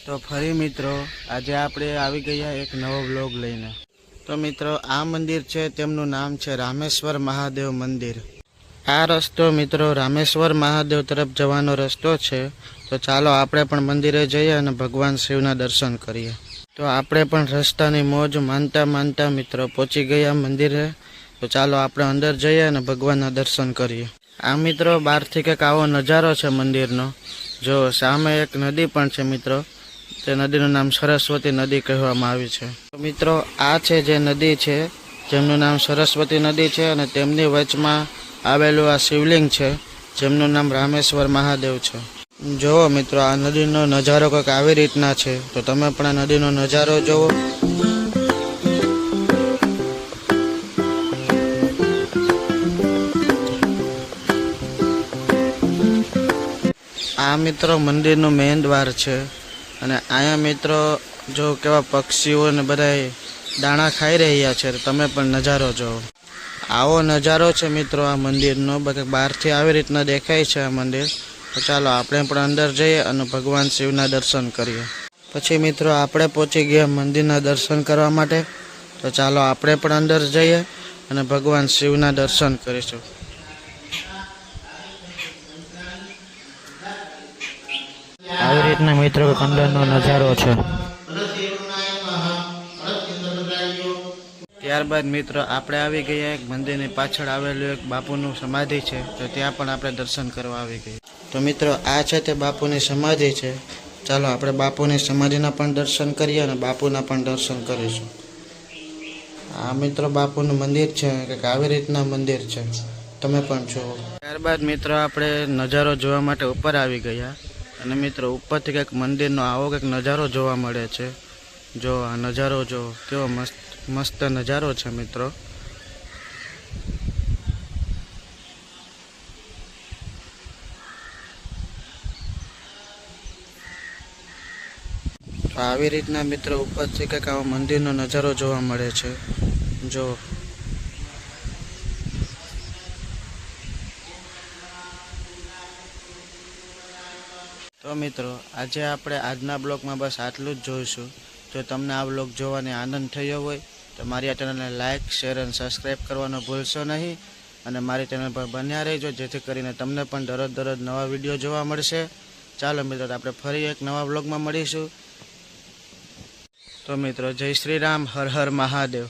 તો ફરી મિત્રો આજે આપણે આવી ગયા એક નવો વ્લોગ લઈને। તો મિત્રો આ મંદિર છે તેમનું નામ છે રામેશ્વર મહાદેવ મંદિર। આ રસ્તો મિત્રો રામેશ્વર મહાદેવ તરફ જવાનો રસ્તો છે। તો ચાલો આપણે પણ મંદિરે જઈએ અને ભગવાન શિવના દર્શન કરીએ। તો આપણે પણ રસ્તાની મોજ માનતા માનતા મિત્રો પહોંચી ગયા મંદિરે। તો ચાલો આપણે અંદર જઈએ અને ભગવાનના દર્શન કરીએ। આ મિત્રો બહારથી કંઈક આવો નજારો છે મંદિરનો। જો સામે એક નદી પણ છે મિત્રો, તે નદીનું નામ સરસ્વતી નદી કહેવામાં આવી છે। તો મિત્રો આ છે જે નદી છે જેમનું નામ સરસ્વતી નદી છે અને તેમની વચમાં આવેલું આ શિવલિંગ છે જેમનું નામ રામેશ્વર મહાદેવ છે। જુઓ મિત્રો આ નદીનો નજારો કંઈક આવી રીતના છે। તો તમે પણ આ નદીનો નજારો જુઓ। આ મિત્રો મંદિરનું મેઇન દ્વાર છે અને અહીંયા મિત્રો જો કેવા પક્ષીઓ ને બધા દાણા ખાઈ રહ્યા છે। તમે પણ નજારો જુઓ। આવો નજારો છે મિત્રો આ મંદિરનો। બધા બહારથી આવી રીતના દેખાય છે આ મંદિર। તો ચાલો આપણે પણ અંદર જઈએ અને ભગવાન શિવના દર્શન કરીએ। પછી મિત્રો આપણે પહોંચી ગયા મંદિરના દર્શન કરવા માટે। તો ચાલો આપણે પણ અંદર જઈએ અને ભગવાન શિવના દર્શન કરીશું। આવી રીતના મિત્રો અંદરનો નજારો છે। ત્યારબાદ મિત્રો આપણે આવી ગયા એક મંદિરની પાછળ આવેલું એક બાપુનું સમાધિ છે। તો ત્યાં પણ આપણે દર્શન કરવા આવી ગયા। તો મિત્રો આ છે તે બાપુની સમાધિ છે। ચાલો આપણે બાપુની સમાધિના પણ દર્શન કરીએ અને બાપુના પણ દર્શન કરીશું। આ મિત્રો બાપુનું મંદિર છે, કંઈક આવી રીતના મંદિર છે, તમે પણ જુઓ। ત્યારબાદ મિત્રો આપણે નજારો જોવા માટે ઉપર આવી ગયા અને મિત્રો ઉપરથી કંઈક મંદિરનો આવો કંઈક નજારો જોવા મળે છે। જો આ નજારો જો કેવો મસ્ત નજારો છે મિત્રો। તો આવી રીતના મિત્રો ઉપરથી કંઈક આવો મંદિરનો નજારો જોવા મળે છે। જો તો મિત્રો આજે આપણે આજના બ્લોગમાં બસ આટલું જ જોઈશું। જો તમને આ બ્લોગ જોવાની આનંદ થયો હોય તો મારી આ ચેનલને લાઇક, શેર અને સબસ્ક્રાઈબ કરવાનું ભૂલશો નહીં અને મારી ચેનલ પર બન્યા રહેજો જેથી કરીને તમને પણ દરરોજ નવા વિડીયો જોવા મળશે। ચાલો મિત્રો આપણે ફરી એક નવા બ્લોગમાં મળીશું। તો મિત્રો જય શ્રી રામ, હર હર મહાદેવ।